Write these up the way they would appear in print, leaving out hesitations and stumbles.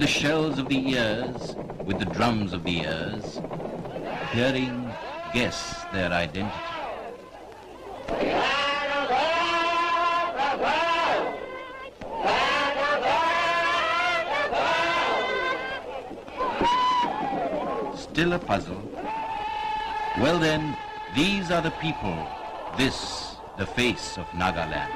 with the shells of the ears, with the drums of the ears, hearing, guess their identity. Still a puzzle? Well then, these are the people, this, the face of Nagaland.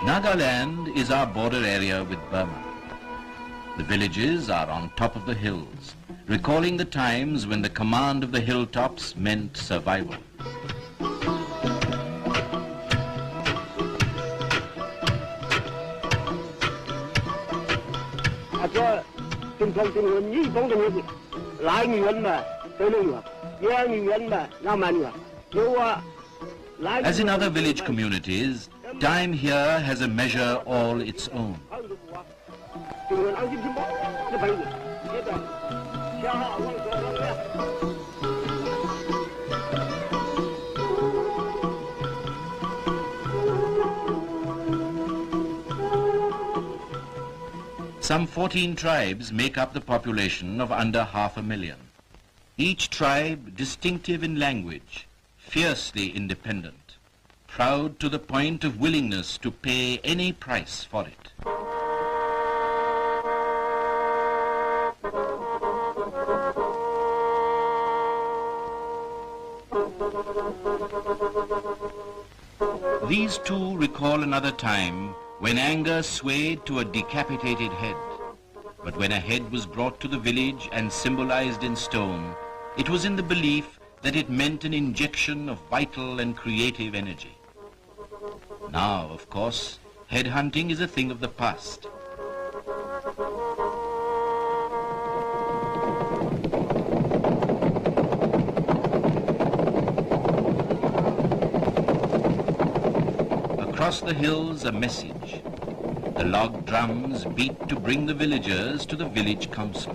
Nagaland is our border area with Burma. The villages are on top of the hills, recalling the times when the command of the hilltops meant survival. As in other village communities, time here has a measure all its own. Some 14 tribes make up the population of under 500,000. Each tribe distinctive in language, fiercely independent, proud to the point of willingness to pay any price for it. These two recall another time when anger swayed to a decapitated head. But when a head was brought to the village and symbolized in stone, it was in the belief that it meant an injection of vital and creative energy. Now, of course, headhunting is a thing of the past. Across the hills, a message. The log drums beat to bring the villagers to the village council.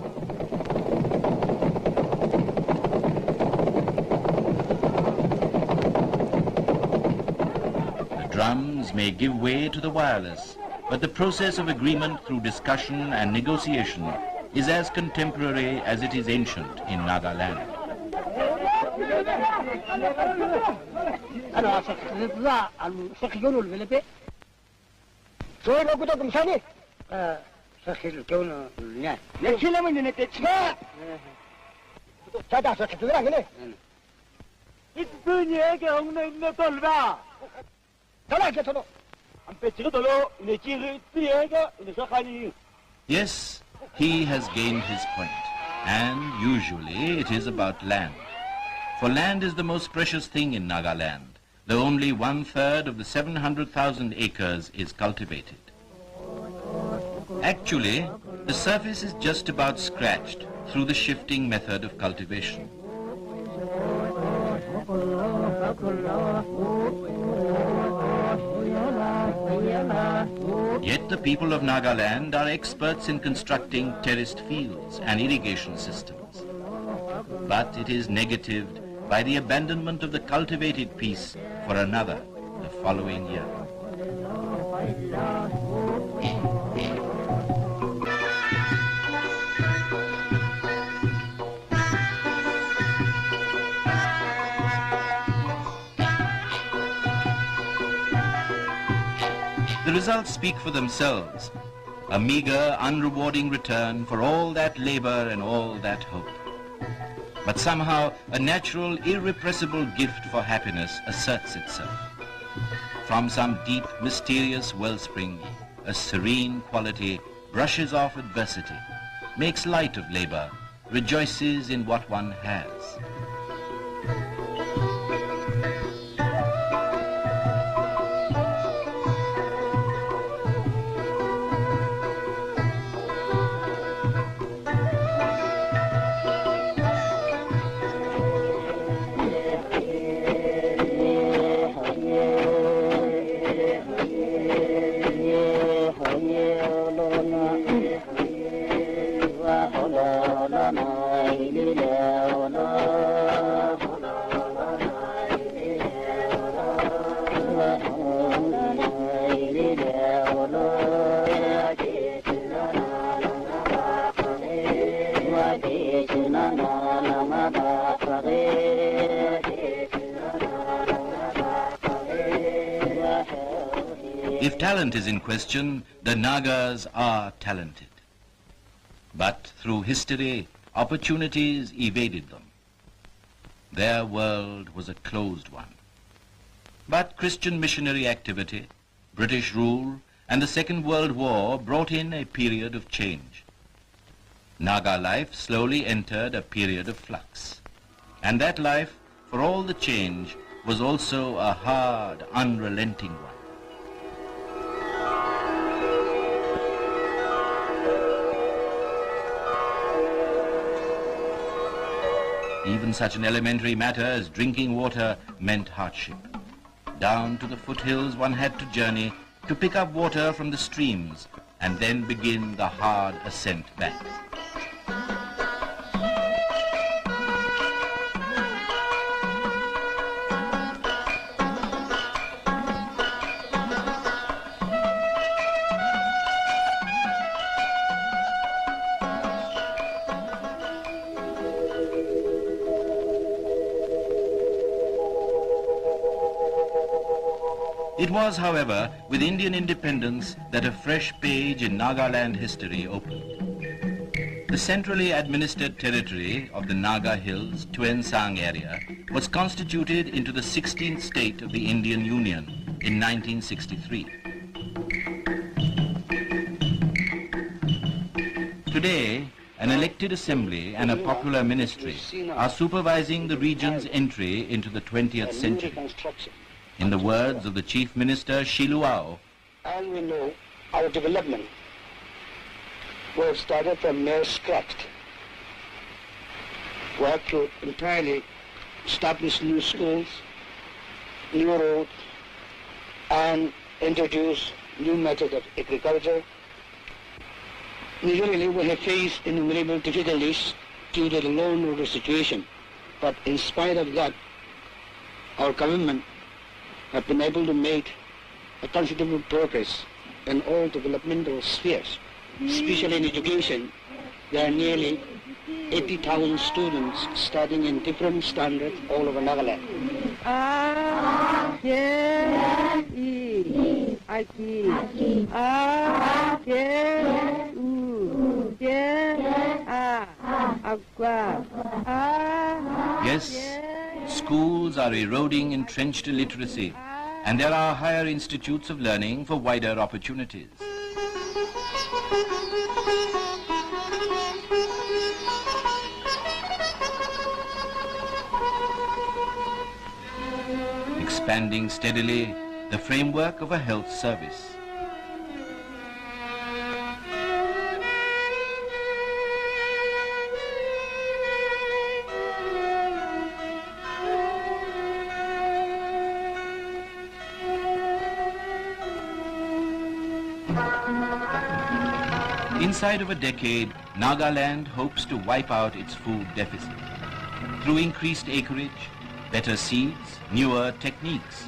The drums may give way to the wireless, but the process of agreement through discussion and negotiation is as contemporary as it is ancient in Nagaland. Yes, he has gained his point, and usually it is about land. For land is the most precious thing in Nagaland, though only 1/3 of the 700,000 acres is cultivated. Actually, the surface is just about scratched through the shifting method of cultivation. Yet the people of Nagaland are experts in constructing terraced fields and irrigation systems. But it is negatived by the abandonment of the cultivated piece for another the following year. The results speak for themselves, a meager, unrewarding return for all that labor and all that hope. But somehow a natural, irrepressible gift for happiness asserts itself. From some deep, mysterious wellspring, a serene quality brushes off adversity, makes light of labor, rejoices in what one has. If talent is in question, the Nagas are talented. But through history, opportunities evaded them. Their world was a closed one. But Christian missionary activity, British rule, and the Second World War brought in a period of change. Naga life slowly entered a period of flux. And that life, for all the change, was also a hard, unrelenting one. Even such an elementary matter as drinking water meant hardship. Down to the foothills one had to journey to pick up water from the streams and then begin the hard ascent back. It was, however, with Indian independence that a fresh page in Nagaland history opened. The centrally administered territory of the Naga Hills, Tuensang area, was constituted into the 16th state of the Indian Union in 1963. Today, an elected assembly and a popular ministry are supervising the region's entry into the 20th century. In the words of the Chief Minister, Shiluao, as we know, our development was started from mere scratch. We have to entirely establish new schools, new roads, and introduce new methods of agriculture. Usually we have faced innumerable difficulties due to the low and order situation, but in spite of that, our government have been able to make a considerable progress in all developmental spheres, especially in education. There are nearly 80,000 students studying in different standards all over Nagaland. Yes, schools are eroding entrenched illiteracy, and there are higher institutes of learning for wider opportunities. Expanding steadily the framework of a health service. Inside of a decade, Nagaland hopes to wipe out its food deficit through increased acreage, better seeds, newer techniques.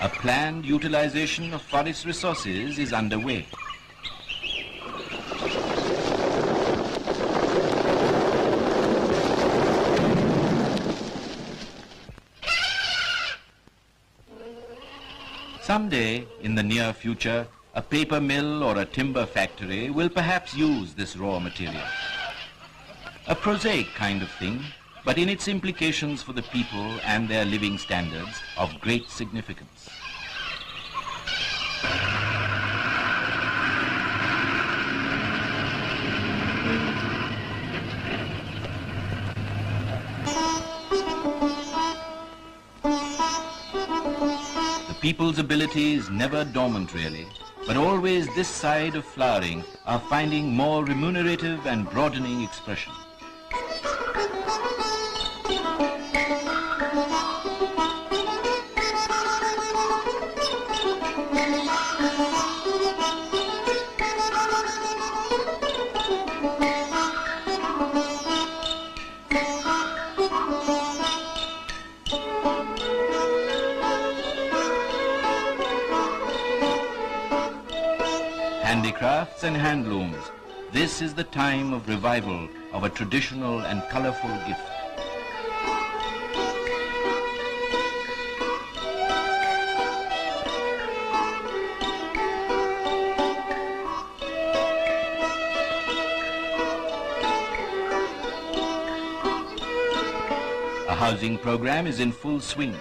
A planned utilization of forest resources is underway. Someday, in the near future, a paper mill or a timber factory will perhaps use this raw material. A prosaic kind of thing, but in its implications for the people and their living standards of great significance. People's abilities never dormant really, but always this side of flowering are finding more remunerative and broadening expression. Handicrafts and handlooms, this is the time of revival of a traditional and colorful gift. A housing program is in full swing.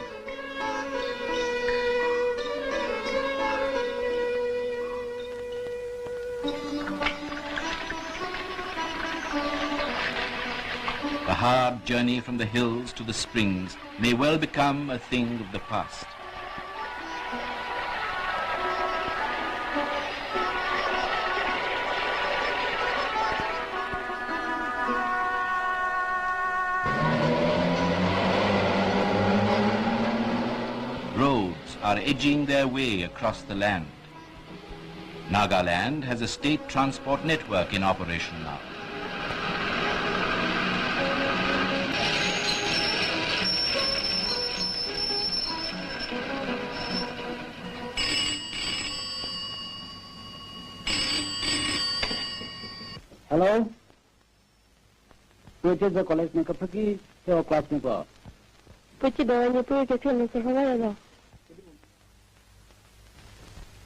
The hard journey from the hills to the springs may well become a thing of the past. Roads are edging their way across the land. Nagaland has a state transport network in operation now. Hello? Which is the college में कब की सेवा class में पा?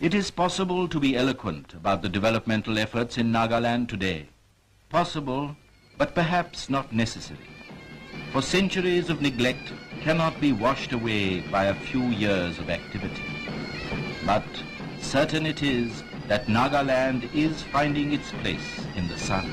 It is possible to be eloquent about the developmental efforts in Nagaland today. Possible, but perhaps not necessary. For centuries of neglect cannot be washed away by a few years of activity. But certain it is that Nagaland is finding its place in the sun.